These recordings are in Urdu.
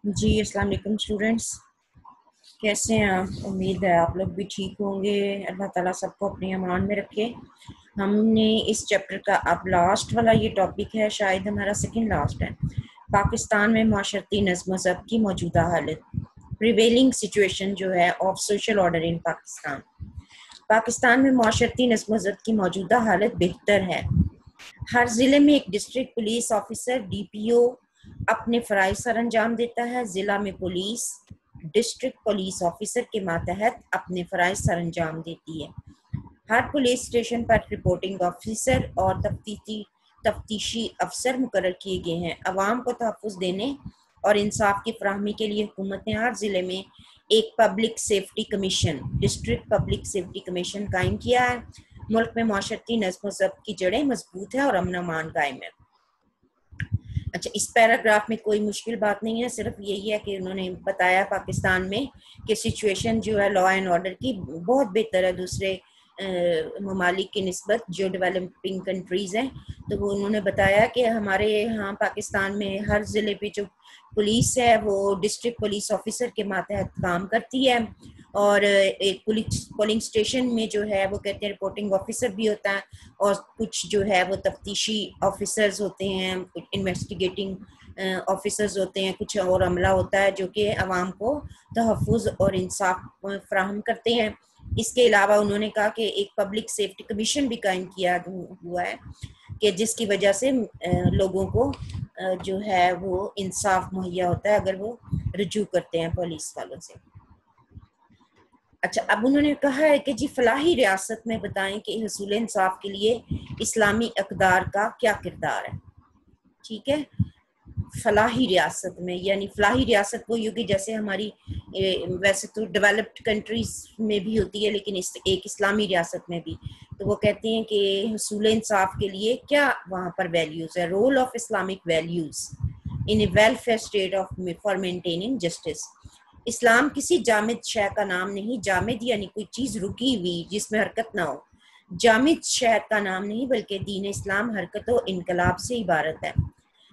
جی السلام علیکم اسٹوڈینٹس، کیسے ہیں آپ؟ امید ہے آپ لوگ بھی ٹھیک ہوں گے۔ اللہ تعالیٰ سب کو اپنی امان میں رکھے۔ ہم نے اس چیپٹر کا اب لاسٹ والا یہ ٹاپک ہے، شاید ہمارا سیکنڈ لاسٹ ہے، پاکستان میں معاشرتی نظم و ضبط کی موجودہ حالت، پریویلنگ سچویشن جو ہے of social order in Pakistan. Pakistan میں معاشرتی نظم و ضبط کی موجودہ حالت بہتر ہے۔ ہر ضلع میں ایک ڈسٹرکٹ پولیس آفیسر DPO اپنے فرائض سر انجام دیتا ہے۔ ضلع میں پولیس ڈسٹرکٹ پولیس آفیسر کے ماتحت اپنے فرائض سر انجام دیتی ہے۔ ہر پولیس اسٹیشن پر رپورٹنگ آفیسر اور تفتیشی افسر مقرر کیے گئے ہیں۔ عوام کو تحفظ دینے اور انصاف کی فراہمی کے لیے حکومت نے ہر ضلع میں ایک public safety commission district public safety commission قائم کیا ہے۔ ملک میں معاشرتی نظم و ضبط کی جڑیں مضبوط ہے اور امن و امان قائم ہے۔ اچھا، اس پیراگراف میں کوئی مشکل بات نہیں ہے، صرف یہی ہے کہ انہوں نے بتایا پاکستان میں کہ سچویشن جو ہے لا اینڈ آرڈر کی بہت بہتر ہے دوسرے ممالک کی نسبت جو ڈیولپنگ کنٹریز ہیں۔ تو وہ انہوں نے بتایا کہ ہمارے یہاں پاکستان میں ہر ضلع پہ جو پولیس ہے وہ ڈسٹرکٹ پولیس آفیسر کے ماتحت کام کرتی ہے، اور ایک پولنگ اسٹیشن میں جو ہے وہ کہتے ہیں رپورٹنگ آفیسر بھی ہوتا ہے، اور کچھ جو ہے وہ تفتیشی آفیسرز ہوتے ہیں، انویسٹیگیٹنگ آفیسرز ہوتے ہیں، کچھ اور عملہ ہوتا ہے جو کہ عوام کو تحفظ اور انصاف فراہم کرتے ہیں۔ اس کے علاوہ انہوں نے کہا کہ ایک پبلک سیفٹی کمیشن بھی قائم کیا ہوا ہے کہ جس کی وجہ سے لوگوں کو جو ہے وہ انصاف مہیا ہوتا ہے اگر وہ رجوع کرتے ہیں پولیس والوں سے۔ اچھا، اب انہوں نے کہا ہے کہ جی فلاحی ریاست میں بتائیں کہ حصول انصاف کے لیے اسلامی اقدار کا کیا کردار ہے۔ ٹھیک ہے، فلاحی ریاست میں یعنی فلاحی ریاست وہ ہوگی جیسے ہماری ویسے تو ڈیولپڈ کنٹریز میں بھی ہوتی ہے لیکن ایک اسلامی ریاست میں بھی، تو وہ کہتے ہیں کہ حصول انصاف کے لیے کیا وہاں پر ویلیوز ہے، role of Islamic values in a welfare state of for maintaining justice. اسلام کسی جامد شے کا نام نہیں، جامد یعنی کوئی چیز رکی ہوئی جس میں حرکت نہ ہو، جامد شے کا نام نہیں بلکہ دین اسلام حرکت و انقلاب سے عبارت ہے۔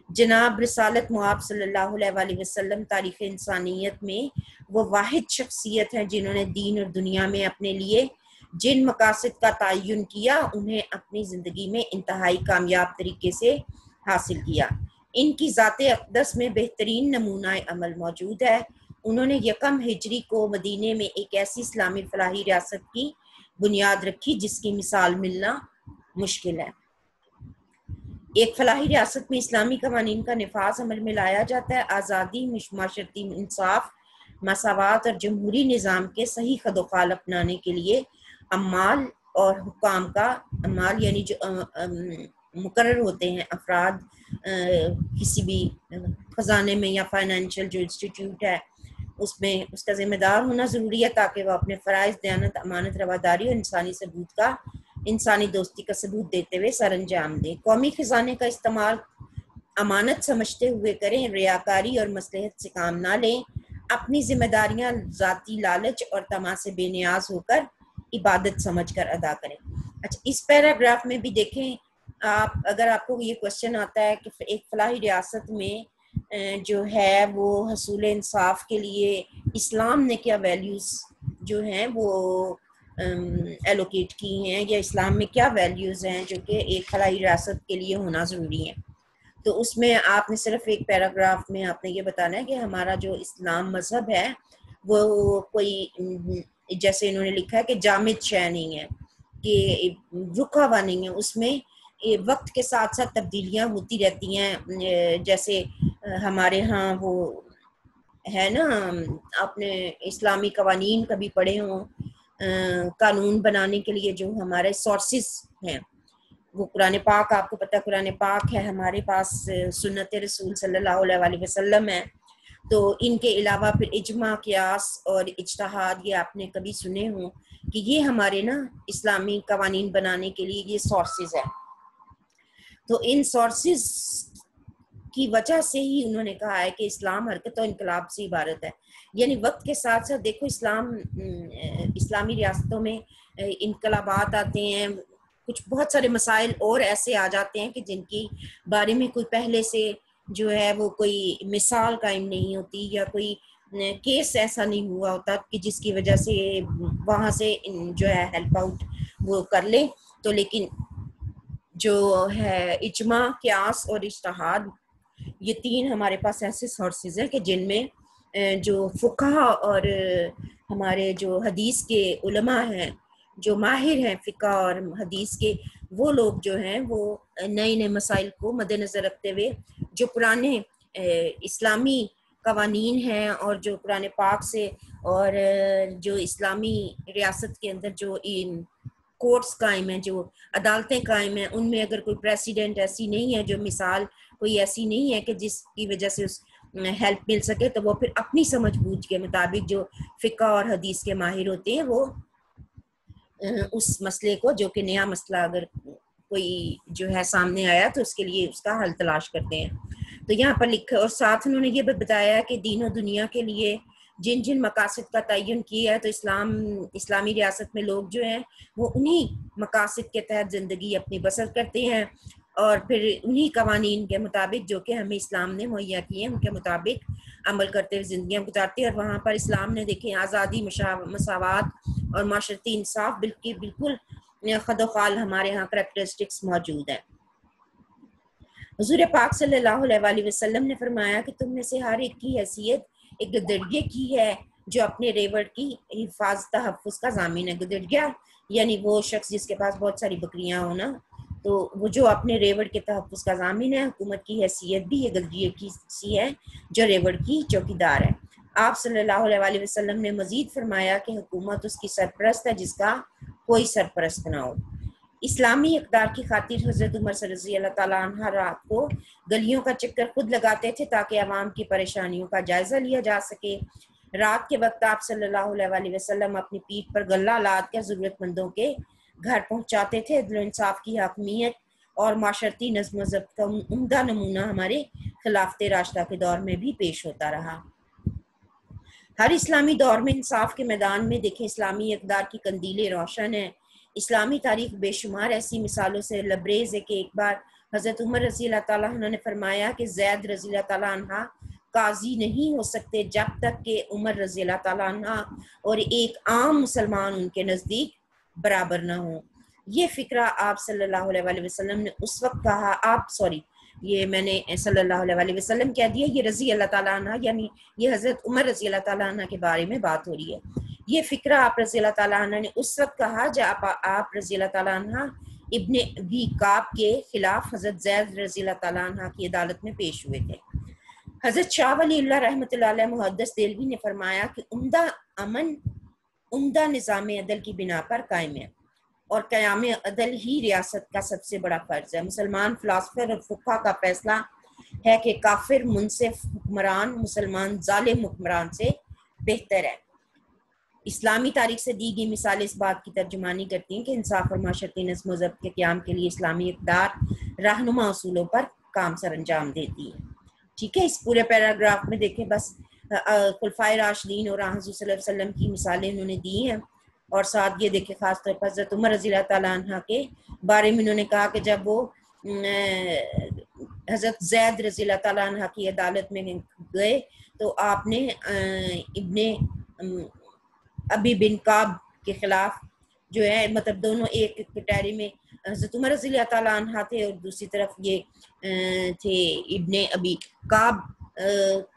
جناب رسالت مآب صلی اللہ علیہ وآلہ وسلم تاریخ انسانیت میں وہ واحد شخصیت ہیں جنہوں نے دین اور دنیا میں اپنے لیے جن مقاصد کا تعین کیا انہیں اپنی زندگی میں انتہائی کامیاب طریقے سے حاصل کیا۔ ان کی ذات اقدس میں بہترین نمونہ عمل موجود ہے۔ انہوں نے یکم ہجری کو مدینے میں ایک ایسی اسلامی فلاحی ریاست کی بنیاد رکھی جس کی مثال ملنا مشکل ہے۔ ایک فلاحی ریاست میں اسلامی قوانین کا نفاذ عمل میں لایا جاتا ہے، آزادی، معاشرتی انصاف، مساوات اور جمہوری نظام کے صحیح خد و خال اپنانے کے لیے عمال اور حکام کا عمال یعنی جو مقرر ہوتے ہیں افراد کسی بھی خزانے میں یا فائنینشیل جو انسٹیٹیوٹ ہے اس میں اس کا ذمہ دار ہونا ضروری ہے تاکہ وہ اپنے فرائض، دیانت، امانت، رواداری اور انسانی دوستی کا ثبوت دیتے ہوئے سر انجام دیں۔ قومی خزانے کا استعمال امانت سمجھتے ہوئے کریں، ریاکاری اور مصلحت سے کام نہ لیں، اپنی ذمہ داریاں ذاتی لالچ اور طمع سے بے نیاز ہو کر عبادت سمجھ کر ادا کریں۔ اچھا، اس پیراگراف میں بھی دیکھیں آپ، اگر آپ کو یہ کوشچن آتا ہے کہ ایک فلاحی ریاست میں جو ہے وہ حصول انصاف کے لیے اسلام نے کیا ویلیوز جو ہیں وہ ایلوکیٹ کی ہیں، یا اسلام میں کیا ویلیوز ہیں جو کہ ایک فلاحی ریاست کے لیے ہونا ضروری ہے، تو اس میں آپ نے صرف ایک پیراگراف میں آپ نے یہ بتانا ہے کہ ہمارا جو اسلام مذہب ہے وہ کوئی جیسے انہوں نے لکھا ہے کہ جامد شے نہیں ہے، کہ رکا ہوا نہیں ہے، اس میں وقت کے ساتھ ساتھ تبدیلیاں ہوتی رہتی ہیں۔ جیسے ہمارے ہاں وہ ہے نا، آپ نے اسلامی قوانین کبھی پڑھے ہوں، قانون بنانے کے لیے جو ہمارے سورسز ہیں وہ قرآن پاک، آپ کو پتہ قرآن پاک ہے، ہمارے پاس سنت رسول صلی اللہ علیہ وآلہ وسلم ہے، تو ان کے علاوہ پھر اجماع، قیاس اور اجتہاد، یہ آپ نے کبھی سنے ہوں کہ یہ ہمارے نا اسلامی قوانین بنانے کے لیے یہ سورسز ہیں۔ تو ان سورسز کی وجہ سے ہی انہوں نے کہا ہے کہ اسلام حرکت و انقلاب سے عبارت ہے، یعنی وقت کے ساتھ ساتھ دیکھو اسلامی ریاستوں میں انقلابات آتے ہیں، کچھ بہت سارے مسائل اور ایسے آ جاتے ہیں کہ جن کی بارے میں کوئی پہلے سے جو ہے وہ کوئی مثال قائم نہیں ہوتی یا کوئی کیس ایسا نہیں ہوا ہوتا کہ جس کی وجہ سے وہاں سے جو ہے ہیلپ آؤٹ وہ کر لیں. تو لیکن جو ہے اجماع، قیاس اور اجتہاد، یہ تین ہمارے پاس ایسے سورسز ہیں کہ جن میں جو فقہ اور ہمارے جو حدیث کے علماء ہیں، جو ماہر ہیں فقہ اور حدیث کے، وہ لوگ جو ہیں وہ نئے نئے مسائل کو مد نظر رکھتے ہوئے جو پرانے اسلامی قوانین ہیں اور جو قرآن پاک سے اور جو اسلامی ریاست کے اندر جو کورٹس قائم ہیں، جو عدالتیں قائم ہیں، ان میں اگر کوئی پریسیڈنٹ ایسی نہیں ہے، جو مثال کوئی ایسی نہیں ہے کہ جس کی وجہ سے اس ہیلپ مل سکے، تو وہ پھر اپنی سمجھ بوجھ کے مطابق جو فقہ اور حدیث کے ماہر ہوتے ہیں وہ اس مسئلے کو، جو کہ نیا مسئلہ اگر کوئی جو ہے سامنے آیا تو اس کے لیے اس کا حل تلاش کرتے ہیں. تو یہاں پر لکھا، اور ساتھ انہوں نے یہ بھی بتایا کہ دین و دنیا کے لیے جن جن مقاصد کا تعین کیا ہے تو اسلامی ریاست میں لوگ جو ہیں وہ انہی مقاصد کے تحت زندگی اپنی بسر کرتے ہیں، اور پھر انہی قوانین کے مطابق جو کہ ہمیں اسلام نے مہیا کیے ہیں ان کے مطابق عمل کرتے ہوئے زندگیاں گزارتے ہیں. اور وہاں پر اسلام نے دیکھیں آزادی، مساوات اور معاشرتی انصاف بالکل خد و خال ہمارے ہاں کریکٹرسٹکس موجود ہیں. حضور پاک صلی اللہ علیہ وآلہ وسلم نے فرمایا کہ تم میں سے ہر ایک کی حیثیت ایک گدڑیے کی ہے جو اپنے ریوڑ کی حفاظت تحفظ کا ضامن ہے. گدڑیا یعنی وہ شخص جس کے پاس بہت ساری بکریاں ہو نا، تو وہ جو اپنے ریوڑ کے تحفظ کا ضامن ہے. حکومت کی حیثیت بھی یہ گدڑیے کی سی ہے جو ریوڑ کی چوکیدار ہے. آپ صلی اللہ علیہ وآلہ وسلم نے مزید فرمایا کہ حکومت اس کی سرپرست ہے جس کا کوئی سرپرست نہ ہو. اسلامی اقدار کی خاطر حضرت عمر رضی اللہ تعالیٰ عنہ رات کو گلیوں کا چکر خود لگاتے تھے تاکہ عوام کی پریشانیوں کا جائزہ لیا جا سکے. رات کے وقت آپ صلی اللہ علیہ وآلہ وسلم اپنی پیٹھ پر غلہ لاد کر ضرورت مندوں کے گھر پہنچاتے تھے. عدل و انصاف کی حاکمیت اور معاشرتی نظم و ضبط کا عمدہ نمونہ ہمارے خلافت راشدہ کے دور میں بھی پیش ہوتا رہا. ہر اسلامی دور میں انصاف کے میدان میں دیکھیں اسلامی اقدار کی قندیلیں روشن ہیں. اسلامی تاریخ بے شمار ایسی مثالوں سے لبریز ہے کہ ایک بار حضرت عمر رضی اللہ تعالیٰ عنہ نے فرمایا کہ زید رضی اللہ تعالیٰ عنہ قاضی نہیں ہو سکتے جب تک کہ عمر رضی اللہ تعالیٰ عنہ اور ایک عام مسلمان ان کے نزدیک برابر نہ ہوں. یہ فکرہ آپ صلی اللہ علیہ وآلہ وسلم نے اس وقت کہا، یہ میں نے صلی اللہ علیہ وآلہ وسلم کہہ دیا، یہ رضی اللہ تعالیٰ عنہ یعنی یہ حضرت عمر رضی اللہ تعالیٰ عنہ کے بارے میں بات ہو رہی ہے. یہ فکرہ آپ رضی اللہ تعالیٰ عنہ نے اس وقت کہا جب آپ رضی اللہ تعالیٰ عنہ ابن ابی کعب کے خلاف حضرت زید رضی اللہ تعالیٰ عنہ کی عدالت میں پیش ہوئے تھے. حضرت شاہ ولی اللہ رحمۃ اللہ علیہ محدث دہلوی نے فرمایا کہ عمدہ امن عمدہ نظام عدل کی بنا پر قائم ہے، اور قیام عدل ہی ریاست کا سب سے بڑا فرض ہے. مسلمان فلاسفر اور فقہ کا فیصلہ ہے کہ کافر منصف حکمران مسلمان ظالم حکمران سے بہتر ہے. اسلامی تاریخ سے دی گئی مثالیں اس بات کی ترجمانی کرتی ہیں کہ انصاف اور معاشرتی نظم و ضبط کے قیام کے لیے اسلامی اقدار رہنما اصولوں پر کام سر انجام دیتی ہے. ٹھیک ہے، اس پورے پیراگراف میں دیکھیں بس خلفائے راشدین اور حضور صلی اللہ علیہ وسلم کی مثالیں انہوں نے دی ہیں، اور ساتھ یہ دیکھیں خاص طور پر حضرت عمر رضی اللہ تعالیٰ عنہ کے بارے میں انہوں نے کہا کہ جب وہ حضرت زید رضی اللہ تعالیٰ عنہ کی عدالت میں گئے تو آپ نے ابن ابی بن کعب کے خلاف جو ہے، مطلب دونوں ایک کٹہری میں حضرت عمر رضی اللہ تعالیٰ عنہ تھے اور دوسری طرف یہ تھے ابن ابی کعب،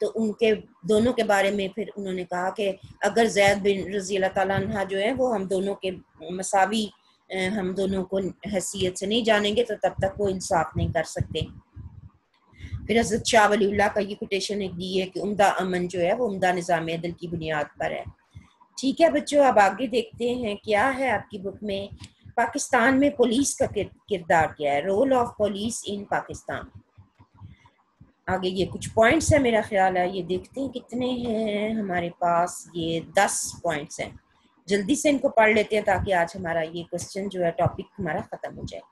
تو ان کے دونوں کے بارے میں پھر انہوں نے کہا کہ اگر زید بن رضی اللہ تعالیٰ عنہ جو ہے وہ ہم دونوں کے مساوی ہم دونوں کو حیثیت سے نہیں جانیں گے تو تب تک وہ انصاف نہیں کر سکتے. پھر حضرت شاہ ولی اللہ کا یہ کوٹیشن ایک دی ہے کہ عمدہ امن جو ہے وہ عمدہ نظام عدل کی بنیاد پر ہے. ٹھیک ہے بچوں، اب آگے دیکھتے ہیں کیا ہے آپ کی بک میں پاکستان میں پولیس کا کردار کیا ہے، رول آف پولیس ان پاکستان. آگے یہ کچھ پوائنٹس ہیں، میرا خیال ہے یہ دیکھتے ہیں کتنے ہیں ہمارے پاس. یہ 10 پوائنٹس ہیں، جلدی سے ان کو پڑھ لیتے ہیں تاکہ آج ہمارا یہ کوسچن جو ہے ٹاپک ہمارا ختم ہو جائے.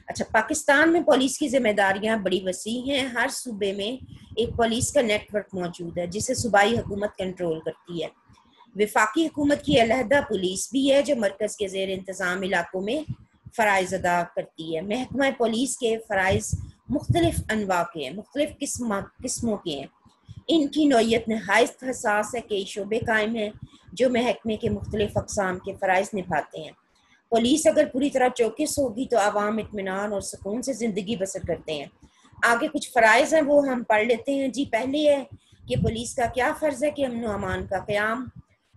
اچھا، پاکستان میں پولیس کی ذمہ داریاں بڑی وسیع ہیں. ہر صوبے میں ایک پولیس کا نیٹ ورک موجود ہے جسے صوبائی حکومت کنٹرول کرتی ہے. وفاقی حکومت کی علیحدہ پولیس بھی ہے جو مرکز کے زیر انتظام علاقوں میں فرائض ادا کرتی ہے. محکمہ پولیس کے فرائض مختلف انواع کے ہیں، مختلف قسموں کے ہیں۔ ان کی نوعیت نہایت حساس ہے، کئی شعبے قائم ہیں جو محکمے کے مختلف اقسام کے فرائض نبھاتے ہیں۔ پولیس اگر پوری طرح چوکس ہوگی تو عوام اطمینان اور سکون سے زندگی بسر کرتے ہیں۔ آگے کچھ فرائض ہیں وہ ہم پڑھ لیتے ہیں۔ جی پہلے ہے کہ پولیس کا کیا فرض ہے کہ امن و امان کا قیام۔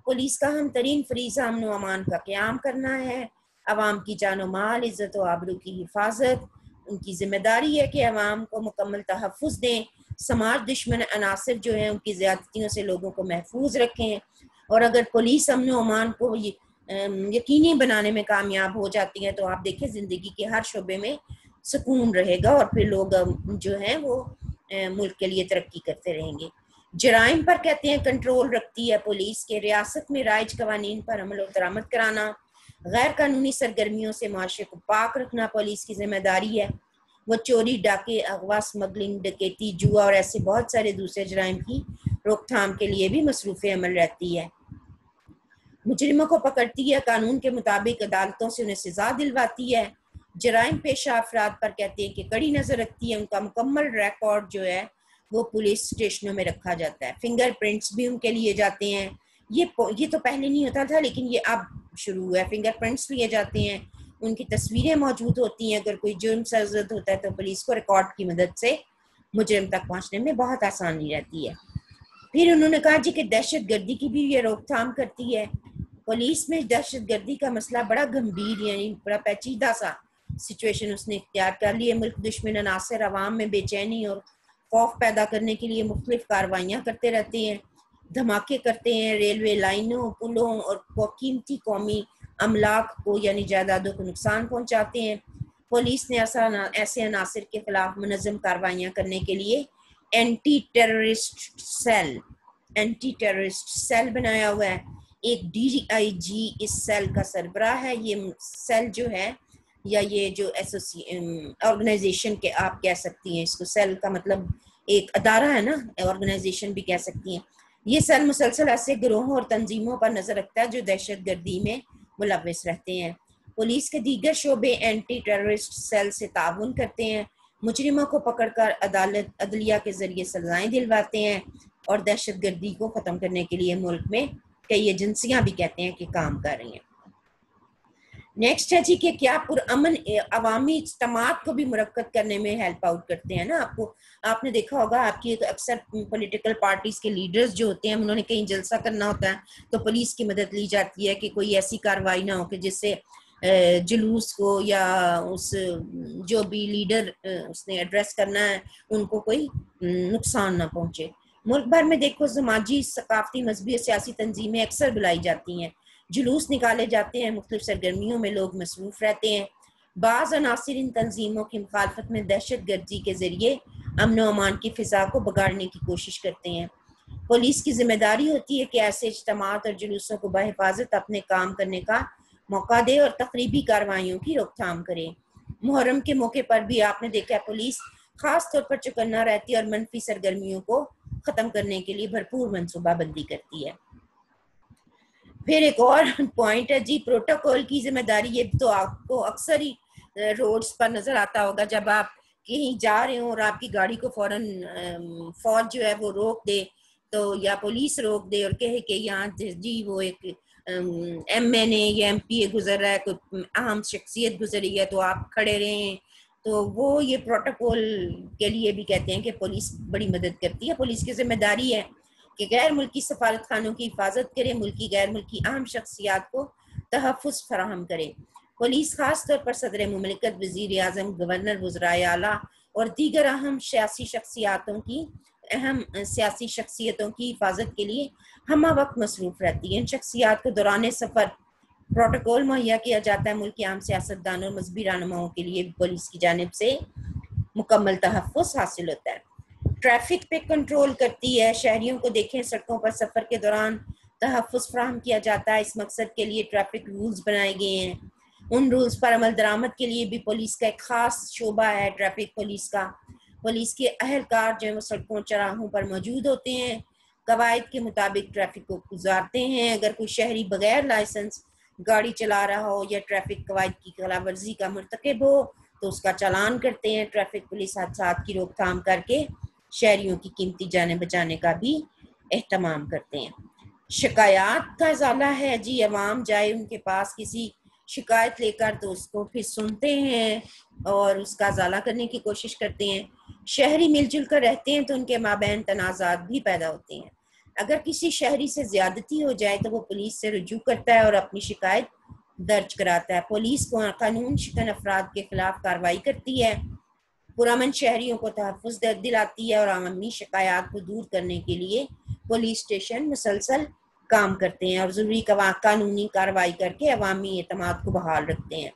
پولیس کا اہم ترین فریضہ امن و امان کا قیام کرنا ہے، عوام کی جان و مال، عزت و آبرو کی حفاظت۔ ان کی ذمہ داری ہے کہ عوام کو مکمل تحفظ دیں، سماج دشمن عناصر جو ہیں ان کی زیادتیوں سے لوگوں کو محفوظ رکھیں، اور اگر پولیس امن و امان کو یقینی بنانے میں کامیاب ہو جاتی ہے تو آپ دیکھیں زندگی کے ہر شعبے میں سکون رہے گا، اور پھر لوگ جو ہیں وہ ملک کے لیے ترقی کرتے رہیں گے۔ جرائم پر کہتے ہیں کنٹرول رکھتی ہے پولیس کے ریاست میں رائج قوانین پر عمل و درآمد کرانا، غیر قانونی سرگرمیوں سے معاشرے کو پاک رکھنا پولیس کی ذمہ داری ہے۔ وہ چوری، ڈاکے، اغوا، اسمگلنگ، ڈکیتی، جوا اور ایسے بہت سارے دوسرے جرائم کی روک تھام کے لیے بھی مصروف عمل رہتی ہے۔ مجرموں کو پکڑتی ہے، قانون کے مطابق عدالتوں سے انہیں سزا دلواتی ہے۔ جرائم پیشہ افراد پر کہتے ہیں کہ کڑی نظر رکھتی ہے، ان کا مکمل ریکارڈ جو ہے وہ پولیس اسٹیشنوں میں رکھا جاتا ہے۔ فنگر پرنٹس بھی ان کے لیے جاتے ہیں، یہ تو پہلے نہیں ہوتا تھا لیکن یہ اب شروع ہوا ہے۔ فنگر پرنٹس لیے جاتے ہیں، ان کی تصویریں موجود ہوتی ہیں، اگر کوئی جرم سرزد ہوتا ہے تو پولیس کو ریکارڈ کی مدد سے مجرم تک پہنچنے میں بہت آسانی رہتی ہے۔ پھر انہوں نے کہا جی کہ دہشت گردی کی بھی یہ روک تھام کرتی ہے۔ پولیس میں دہشت گردی کا مسئلہ بڑا گمبھیر یعنی بڑا پیچیدہ سا سچویشن اس نے اختیار کر لی ہے۔ ملک دشمن عناصر عوام میں بے چینی اور خوف پیدا کرنے کے لیے مختلف کارروائیاں کرتے رہتے ہیں، دھماکے کرتے ہیں، ریلوے لائنوں، پلوں اور قیمتی قومی املاک کو یعنی جائیدادوں کو نقصان پہنچاتے ہیں۔ پولیس نے ایسے عناصر کے خلاف منظم کارروائیاں کرنے کے لیے اینٹی ٹیررسٹ سیل بنایا ہوا ہے۔ ایک D I G us cell کا سربراہ ہے۔ یہ سیل جو ہے یا یہ جو آرگنائزیشن کے آپ کہہ سکتی ہیں، اس کو سیل کا مطلب ایک ادارہ ہے نا، آرگنائزیشن بھی کہہ سکتی ہیں۔ یہ سیل مسلسل ایسے گروہوں اور تنظیموں پر نظر رکھتا ہے جو دہشت گردی میں ملوث رہتے ہیں۔ پولیس کے دیگر شعبے اینٹی ٹیررسٹ سیل سے تعاون کرتے ہیں، مجرموں کو پکڑ کر عدلیہ کے ذریعے سزائیں دلواتے ہیں، اور دہشت گردی کو ختم کرنے کے لیے ملک میں کئی ایجنسیاں بھی کہتے ہیں کہ کام کر رہی ہیں۔ نیکسٹ ہے جی کہ کیا پرامن عوامی اجتماعات کو بھی مرکز کرنے میں ہیلپ آؤٹ کرتے ہیں نا۔ آپ نے دیکھا ہوگا آپ کی اکثر پولیٹیکل پارٹیز کے لیڈرز جو ہوتے ہیں انہوں نے کہیں جلسہ کرنا ہوتا ہے تو پولیس کی مدد لی جاتی ہے کہ کوئی ایسی کارروائی نہ ہو کہ جس سے جلوس کو یا اس جو بھی لیڈر اس نے ایڈریس کرنا ہے ان کو کوئی نقصان نہ پہنچے۔ ملک بھر میں دیکھو سماجی، ثقافتی، مذہبی اور سیاسی تنظیمیں اکثر بلائی جاتی ہیں، جلوس نکالے جاتے ہیں، مختلف سرگرمیوں میں لوگ مصروف رہتے ہیں۔ بعض عناصر ان تنظیموں کی مخالفت میں دہشت گردی کے ذریعے امن و امان کی فضا کو بگاڑنے کی کوشش کرتے ہیں۔ پولیس کی ذمہ داری ہوتی ہے کہ ایسے اجتماعات اور جلوسوں کو بحفاظت اپنے کام کرنے کا موقع دے اور تقریبی کارروائیوں کی روک تھام کرے۔ محرم کے موقع پر بھی آپ نے دیکھا پولیس خاص طور پر چوکنا رہتی ہے اور منفی سرگرمیوں کو ختم کرنے کے لیے بھرپور منصوبہ بندی کرتی ہے۔ پھر ایک اور پوائنٹ ہے جی پروٹوکول کی ذمہ داری۔ یہ تو آپ کو اکثر ہی روڈز پر نظر آتا ہوگا، جب آپ کہیں جا رہے ہوں اور آپ کی گاڑی کو فوراً فوج جو ہے وہ روک دے تو یا پولیس روک دے اور کہے کہ یہاں جی وہ ایک ایم این اے یا ایم پی اے گزر رہا ہے، کوئی اہم شخصیت گزری ہے تو آپ کھڑے رہیں، تو وہ یہ پروٹوکول کے لیے بھی کہتے ہیں کہ پولیس بڑی مدد کرتی ہے۔ پولیس کی ذمہ داری ہے کہ غیر ملکی سفارت خانوں کی حفاظت کرے، ملکی غیر ملکی اہم شخصیات کو تحفظ فراہم کرے۔ پولیس خاص طور پر صدر مملکت، وزیر اعظم، گورنر، وزرائے اعلیٰ اور دیگر اہم سیاسی شخصیتوں کی حفاظت کے لیے ہمہ وقت مصروف رہتی ہے۔ ان شخصیات کو دوران سفر پروٹوکول مہیا کیا جاتا ہے۔ ملک کے عام سیاستدانوں اور مذہبی رہنماؤں کے لیے بھی پولیس کی جانب سے مکمل تحفظ حاصل ہوتا ہے۔ ٹریفک پہ کنٹرول کرتی ہے، شہریوں کو دیکھیں سڑکوں پر سفر کے دوران تحفظ فراہم کیا جاتا ہے۔ اس مقصد کے لیے ٹریفک رولز بنائے گئے ہیں۔ ان رولز پر عمل درآمد کے لیے بھی پولیس کا ایک خاص شعبہ ہے ٹریفک پولیس کا۔ پولیس کے اہلکار جو ہیں وہ سڑکوں چوراہوں پر موجود ہوتے ہیں، قواعد کے مطابق ٹریفک کو گزارتے ہیں۔ اگر کوئی شہری بغیر لائسنس گاڑی چلا رہا ہو یا ٹریفک قواعد کی خلاف ورزی کا مرتکب ہو تو اس کا چالان کرتے ہیں. ٹریفک پولیس حادثات کی روک تھام کر کے شہریوں کی قیمتی جانیں بچانے کا بھی اہتمام کرتے ہیں. شکایات کا ازالہ ہے جی. عوام جائے ان کے پاس کسی شکایت لے کر تو اس کو پھر سنتے ہیں اور اس کا ازالہ کرنے کی کوشش کرتے ہیں. شہری مل جل کر رہتے ہیں تو ان کے مابین تنازعات بھی پیدا ہوتے ہیں. اگر کسی شہری سے زیادتی ہو جائے تو وہ پولیس سے رجوع کرتا ہے اور اپنی شکایت درج کراتا ہے. پولیس کو قانون شکن افراد کے خلاف کارروائی کرتی ہے، پرامن شہریوں کو تحفظ دلاتی ہے اور عوامی شکایات کو دور کرنے کے لیے پولیس اسٹیشن مسلسل کام کرتے ہیں اور ضروری قانونی کارروائی کر کے عوامی اعتماد کو بحال رکھتے ہیں.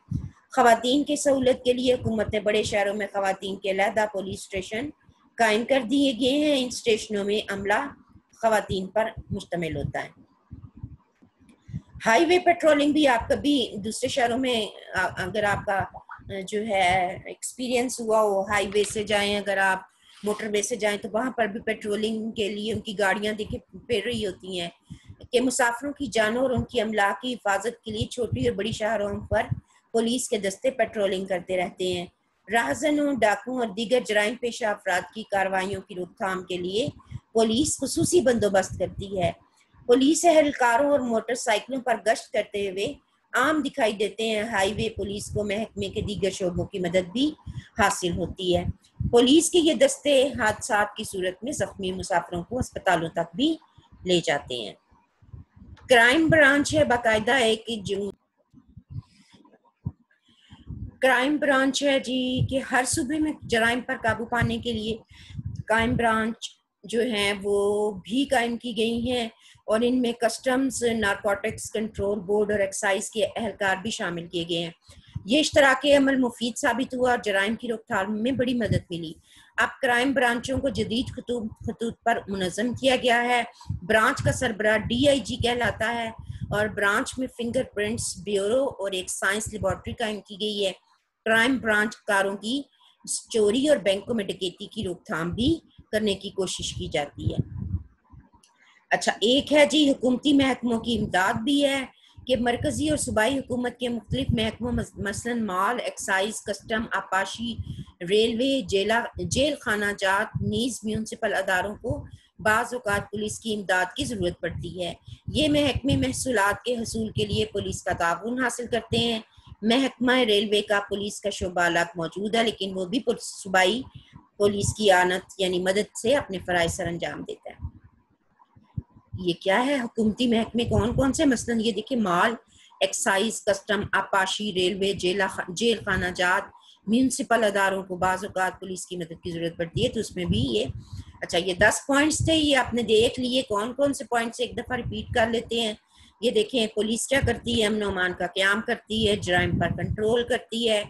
خواتین کی سہولت کے لیے حکومت نے بڑے شہروں میں خواتین کے علیحدہ پولیس اسٹیشن قائم کر دیے گئے ہیں. ان اسٹیشنوں میں عملہ خواتین پر مشتمل ہوتا ہے. ہائی وے پیٹرولنگ بھی آپ کبھی دوسرے شہروں میں اگر آپ کا جو ہے ایکسپیرینس ہوا ہو، ہائی وے سے جائیں، اگر آپ موٹر وے سے جائیں تو وہاں پر بھی پیٹرولنگ کے لیے ان کی گاڑیاں دیکھیں پھر رہی ہوتی ہیں کہ مسافروں کی جانوں اور ان کی املاک کی حفاظت کے لیے چھوٹی اور بڑی شاہراہوں پر پولیس کے دستے پیٹرولنگ کرتے رہتے ہیں. راہزنوں، ڈاکوں اور دیگر جرائم پیشہ افراد کی کارروائیوں کی روک تھام کے لیے پولیس خصوصی بندوبست کرتی ہے. پولیس اہلکاروں اور موٹر سائیکلوں پر گشت کرتے ہوئے عام دکھائی دیتے ہیں. ہائی وے پولیس کو محکمے کے دیگر شعبوں کی مدد بھی حاصل ہوتی ہے. پولیس کے یہ دستے حادثات کی صورت میں زخمی مسافروں کو اسپتالوں تک بھی لے جاتے ہیں. کرائم برانچ ہے باقاعدہ کرائم برانچ ہے جی کہ ہر صوبے میں جرائم پر قابو پانے کے لیے کرائم برانچ جو ہیں وہ بھی قائم کی گئی ہیں اور ان میں کسٹمز، نارکوٹکس کنٹرول بورڈ اور ایکسائز کے اہلکار بھی شامل کیے گئے ہیں. یہ اشتراکی عمل مفید ثابت ہوا اور جرائم کی روک تھام میں بڑی مدد ملی. اب کرائم برانچوں کو جدید خطوط پر منظم کیا گیا ہے. برانچ کا سربراہ DIG کہلاتا ہے اور برانچ میں فنگر پرنٹس بیورو اور ایک سائنس لیبارٹری قائم کی گئی ہے. کرائم برانچ کاروں کی چوری اور بینکوں میں ڈکیتی کی روک تھام بھی کرنے کی کوشش کی جاتی ہے. اچھا، ایک ہے جی حکومتی محکموں کی امداد بھی ہے کہ مرکزی اور صوبائی حکومت کے مختلف محکموں مثلا مال، ایکسائز، کسٹم، آبپاشی، ریلوے، جیل خانہ جات نیز میونسپل اداروں کو بعض اوقات پولیس کی امداد کی ضرورت پڑتی ہے. یہ محکمے محصولات کے حصول کے لیے پولیس کا تعاون حاصل کرتے ہیں. محکمہ ریلوے کا پولیس کا شعبہ الگ موجود ہے لیکن وہ بھی صوبائی پولیس کی اعانت یعنی مدد سے اپنے فرائض سر انجام دیتا ہے. یہ کیا ہے حکومتی محکمے کون کون سے؟ مثلا یہ دیکھیں مال، ایکسائز، کسٹم، آبپاشی، ریلوے، جیل خانہ جات، میونسپل اداروں کو بعض اوقات پولیس کی مدد کی ضرورت پڑتی ہے. تو اس میں بھی یہ اچھا یہ 10 پوائنٹس تھے، یہ آپ نے دیکھ لیے. کون کون سے پوائنٹس ایک دفعہ ریپیٹ کر لیتے ہیں. یہ دیکھیں پولیس کیا کرتی ہے؟ امن و امان کا قیام کرتی ہے، جرائم پر کنٹرول کرتی ہے،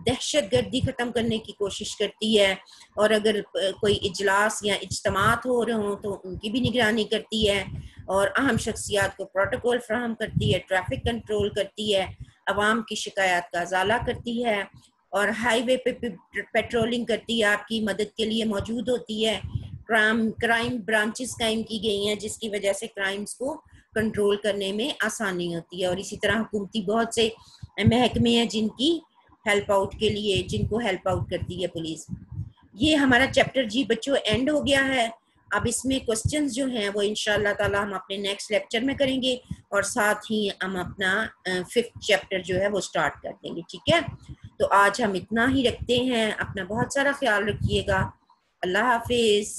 دہشت گردی ختم کرنے کی کوشش کرتی ہے اور اگر کوئی اجلاس یا اجتماعات ہو رہے ہوں تو ان کی بھی نگرانی کرتی ہے اور اہم شخصیات کو پروٹوکول فراہم کرتی ہے، ٹریفک کنٹرول کرتی ہے، عوام کی شکایات کا ازالہ کرتی ہے اور ہائی وے پہ پیٹرولنگ کرتی ہے، آپ کی مدد کے لیے موجود ہوتی ہے. کرائم برانچز قائم کی گئی ہیں جس کی وجہ سے کرائمز کو کنٹرول کرنے میں آسانی ہوتی ہے. اور اسی طرح حکومتی بہت سے محکمے ہیں جن کی ہیلپ آؤٹ کے لیے جن کو ہیلپ آؤٹ کرتی ہے پولیس. یہ ہمارا چیپٹر جی بچوں اینڈ ہو گیا ہے. اب اس میں کوسچنز جو ہیں وہ انشاءاللہ تعالی ہم اپنے نیکسٹ لیکچر میں کریں گے اور ساتھ ہی ہم اپنا 5th چیپٹر جو ہے وہ سٹارٹ کر دیں گے. ٹھیک ہے، تو آج ہم اتنا ہی رکھتے ہیں. اپنا بہت سارا خیال رکھیے گا. اللہ حافظ.